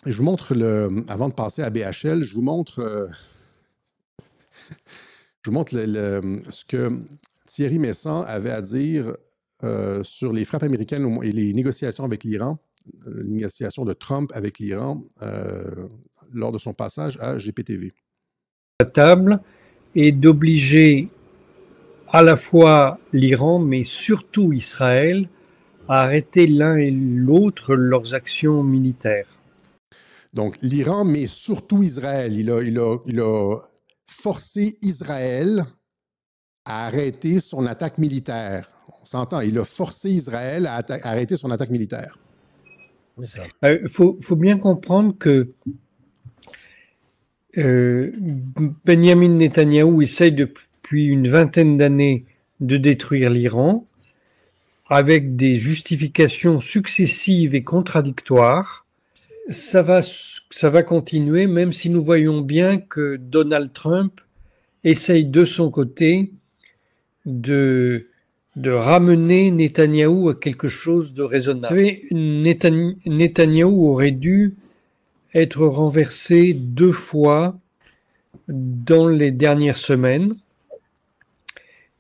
Et je vous montre, avant de passer à BHL, je vous montre, ce que Thierry Messant avait à dire sur les frappes américaines et les négociations avec l'Iran, les négociations de Trump avec l'Iran lors de son passage à GPTV. La table et d'obliger à la fois l'Iran, mais surtout Israël, à arrêter l'un et l'autre leurs actions militaires. Donc, l'Iran, mais surtout Israël. Il a forcé Israël à arrêter son attaque militaire. On s'entend, il a forcé Israël à arrêter son attaque militaire. Faut bien comprendre que Benjamin Netanyahou essaye depuis une vingtaine d'années de détruire l'Iran avec des justifications successives et contradictoires. Ça va continuer, même si nous voyons bien que Donald Trump essaye de son côté de ramener Netanyahou à quelque chose de raisonnable. Vous savez, Netanyahou aurait dû être renversé 2 fois dans les dernières semaines,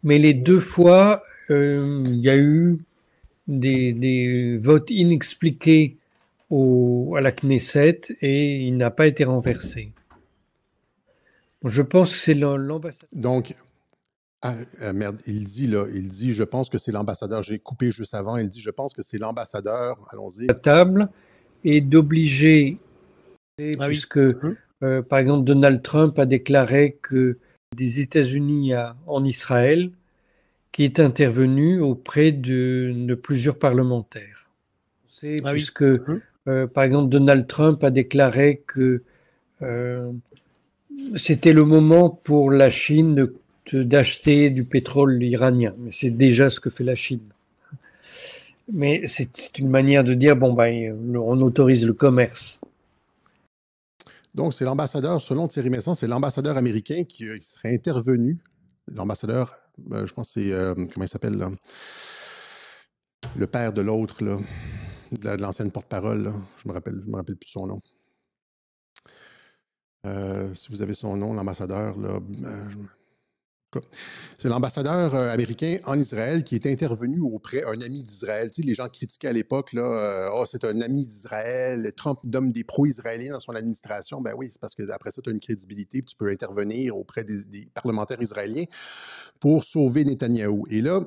mais les 2 fois, il y a eu des votes inexpliqués à la Knesset et il n'a pas été renversé. Je pense que c'est l'ambassadeur. Donc, merde, il dit, je pense que c'est l'ambassadeur. J'ai coupé juste avant. Il dit, je pense que c'est l'ambassadeur. Allons-y. La table et d'obliger, puisque par exemple Donald Trump a déclaré que des États-Unis en Israël, qui est intervenu auprès de plusieurs parlementaires. Puisque par exemple Donald Trump a déclaré que c'était le moment pour la Chine d'acheter du pétrole iranien. Mais c'est déjà ce que fait la Chine. Mais c'est une manière de dire, bon, on autorise le commerce. Donc, c'est l'ambassadeur, selon Thierry Messant, c'est l'ambassadeur américain qui serait intervenu. L'ambassadeur, je pense que c'est, comment il s'appelle, là? Le père de l'autre, là, de l'ancienne porte-parole, là. Je me rappelle plus de son nom. Si vous avez son nom, l'ambassadeur, là, c'est l'ambassadeur américain en Israël qui est intervenu auprès d'un ami d'Israël. Tu sais, les gens critiquaient à l'époque, là, c'est un ami d'Israël, Trump nomme des pro-israéliens dans son administration. Ben oui, c'est parce qu'après ça, tu as une crédibilité, puis tu peux intervenir auprès des parlementaires israéliens pour sauver Netanyahou. Et là,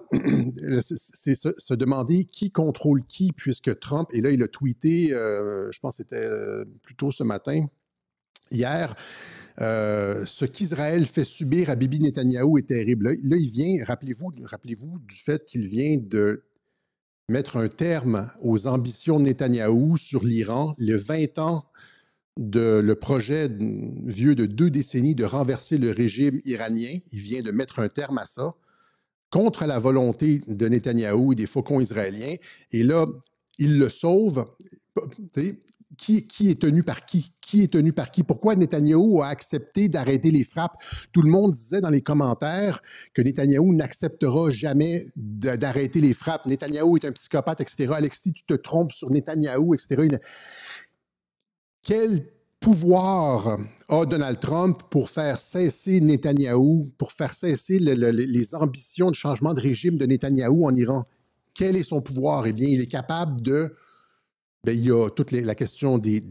c'est se demander qui contrôle qui, puisque Trump, et là, il a tweeté, je pense que c'était plutôt ce matin, hier, ce qu'Israël fait subir à Bibi Netanyahou est terrible. Là, il vient, rappelez-vous du fait qu'il vient de mettre un terme aux ambitions de Netanyahou sur l'Iran, le 20 ans de le projet vieux de 2 décennies de renverser le régime iranien. Il vient de mettre un terme à ça, contre la volonté de Netanyahou et des faucons israéliens. Et là, il le sauve. Qui est tenu par qui? Qui est tenu par qui? Pourquoi Netanyahou a accepté d'arrêter les frappes? Tout le monde disait dans les commentaires que Netanyahou n'acceptera jamais d'arrêter les frappes. Netanyahou est un psychopathe, etc. Alexis, tu te trompes sur Netanyahou, etc. Quel pouvoir a Donald Trump pour faire cesser Netanyahou, pour faire cesser les ambitions de changement de régime de Netanyahou en Iran? Quel est son pouvoir? Eh bien, il est capable de... il y a toute la question du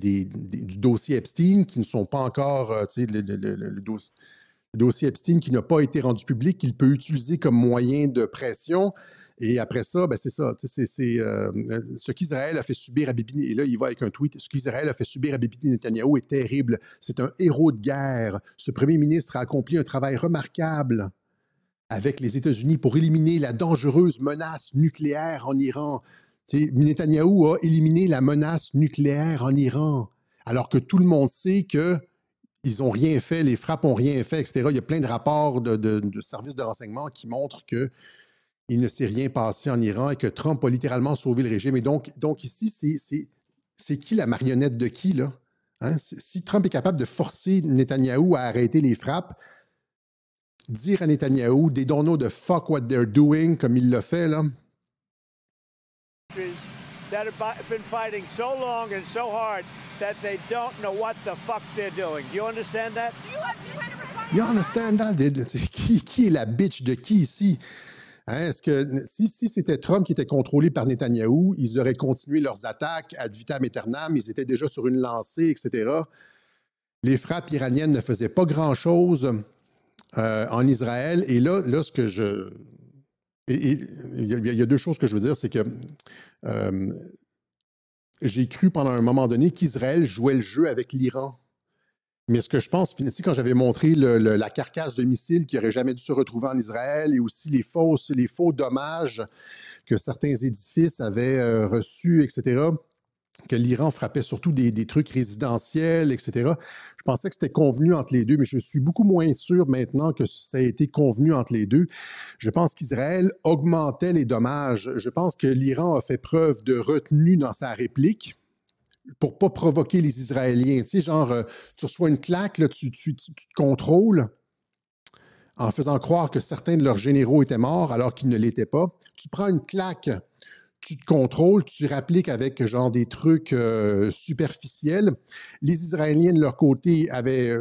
dossier Epstein qui ne sont pas encore, le dossier Epstein qui n'a pas été rendu public, qu'il peut utiliser comme moyen de pression. Et après ça, c'est ça, c'est ce qu'Israël a fait subir à Bibi, et là, il va avec un tweet, ce qu'Israël a fait subir à Bibi Netanyahou est terrible. C'est un héros de guerre. Ce premier ministre a accompli un travail remarquable avec les États-Unis pour éliminer la dangereuse menace nucléaire en Iran. Netanyahou a éliminé la menace nucléaire en Iran, alors que tout le monde sait qu'ils n'ont rien fait, les frappes n'ont rien fait, etc. Il y a plein de rapports de services de renseignement qui montrent qu'il ne s'est rien passé en Iran et que Trump a littéralement sauvé le régime. Et donc ici, c'est qui la marionnette de qui, là? Hein? Si Trump est capable de forcer Netanyahou à arrêter les frappes, dire à Netanyahou, they don't know the fuck what they're doing, comme il l'a fait, là. that have been fighting so long and so hard that they don't know what the fuck they're doing. Do you understand that? You understand that? Qui est la bitch de qui ici? Hein, est-ce que si c'était Trump qui était contrôlé par Netanyahou, ils auraient continué leurs attaques ad vitam aeternam, ils étaient déjà sur une lancée, etc. Les frappes iraniennes ne faisaient pas grand-chose en Israël. Et là ce que je... Il y a deux choses que je veux dire, c'est que j'ai cru pendant un moment donné qu'Israël jouait le jeu avec l'Iran. Mais ce que je pense, quand j'avais montré la carcasse de missiles qui n'aurait jamais dû se retrouver en Israël et aussi les faux dommages que certains édifices avaient reçus, etc., que l'Iran frappait surtout des trucs résidentiels, etc., je pensais que c'était convenu entre les deux, mais je suis beaucoup moins sûr maintenant que ça a été convenu entre les deux. Je pense qu'Israël augmentait les dommages. Je pense que l'Iran a fait preuve de retenue dans sa réplique pour ne pas provoquer les Israéliens. Tu sais, genre, tu reçois une claque, là, tu te contrôles en faisant croire que certains de leurs généraux étaient morts alors qu'ils ne l'étaient pas. Tu prends une claque, tu te contrôles, tu répliques avec genre des trucs superficiels. Les Israéliens, de leur côté, avaient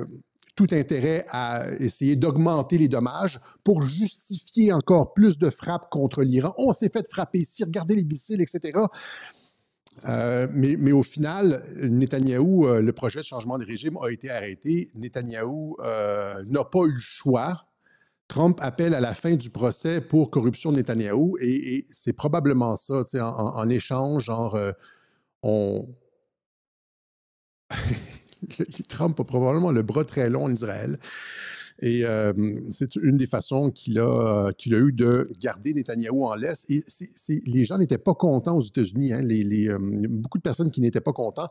tout intérêt à essayer d'augmenter les dommages pour justifier encore plus de frappes contre l'Iran. On s'est fait frapper ici, regardez les missiles, etc. Mais au final, Netanyahou, le projet de changement de régime a été arrêté. Netanyahou n'a pas eu le choix. Trump appelle à la fin du procès pour corruption de Netanyahou et c'est probablement ça, en échange, genre, Trump a probablement le bras très long en Israël. Et c'est une des façons qu'il a eu de garder Netanyahou en laisse. Et les gens n'étaient pas contents aux États-Unis. Hein, beaucoup de personnes qui n'étaient pas contents,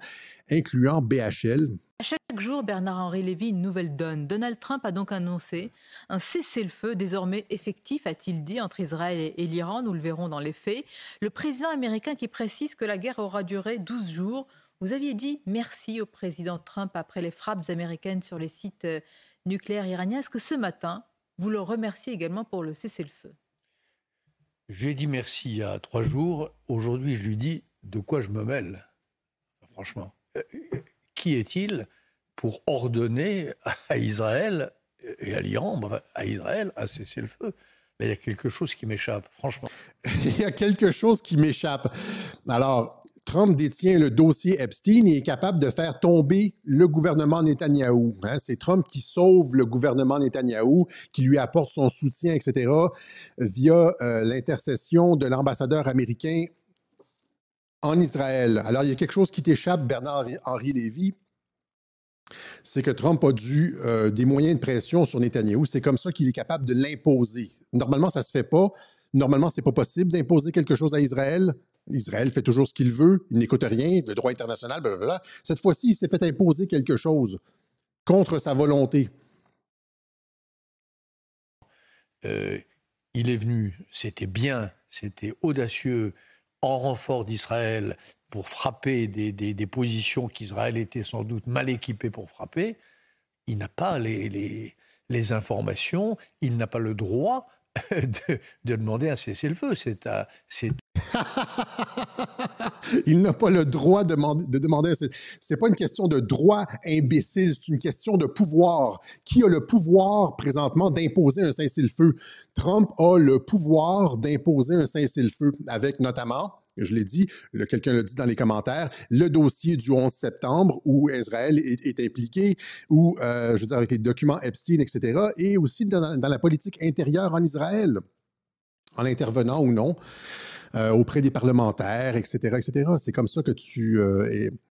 incluant BHL. Chaque jour, Bernard-Henri Lévy, une nouvelle donne. Donald Trump a donc annoncé un cessez-le-feu désormais effectif, a-t-il dit, entre Israël et l'Iran. Nous le verrons dans les faits. Le président américain qui précise que la guerre aura duré 12 jours. Vous aviez dit merci au président Trump après les frappes américaines sur les sites nucléaire iranien. Est-ce que ce matin, vous le remerciez également pour le cessez-le-feu? Je lui ai dit merci il y a 3 jours. Aujourd'hui, je lui dis de quoi je me mêle. Franchement, qui est-il pour ordonner à Israël et à l'Iran, à Israël, un cessez-le-feu? Là, il y a quelque chose qui m'échappe, franchement. Il y a quelque chose qui m'échappe. Alors, Trump détient le dossier Epstein et est capable de faire tomber le gouvernement Netanyahou. Hein? C'est Trump qui sauve le gouvernement Netanyahou, qui lui apporte son soutien, etc., via l'intercession de l'ambassadeur américain en Israël. Alors, il y a quelque chose qui t'échappe, Bernard-Henri Lévy, c'est que Trump a dû des moyens de pression sur Netanyahou. C'est comme ça qu'il est capable de l'imposer. Normalement, ça ne se fait pas. Normalement, ce n'est pas possible d'imposer quelque chose à Israël. Israël fait toujours ce qu'il veut, il n'écoute rien, le droit international, blablabla. Cette fois-ci, il s'est fait imposer quelque chose contre sa volonté. Il est venu, c'était bien, c'était audacieux, en renfort d'Israël pour frapper des positions qu'Israël était sans doute mal équipé pour frapper. Il n'a pas les informations, il n'a pas le droit de demander un cessez-le-feu. Il n'a pas le droit de demander un cessez-le-feu. C'est pas une question de droit imbécile, c'est une question de pouvoir. Qui a le pouvoir présentement d'imposer un cessez-le-feu? Trump a le pouvoir d'imposer un cessez-le-feu avec notamment, je l'ai dit, quelqu'un l'a dit dans les commentaires, le dossier du 11 septembre où Israël est impliqué, ou, je veux dire, avec les documents Epstein, etc., et aussi dans la politique intérieure en Israël, en intervenant ou non auprès des parlementaires, etc., etc. C'est comme ça que tu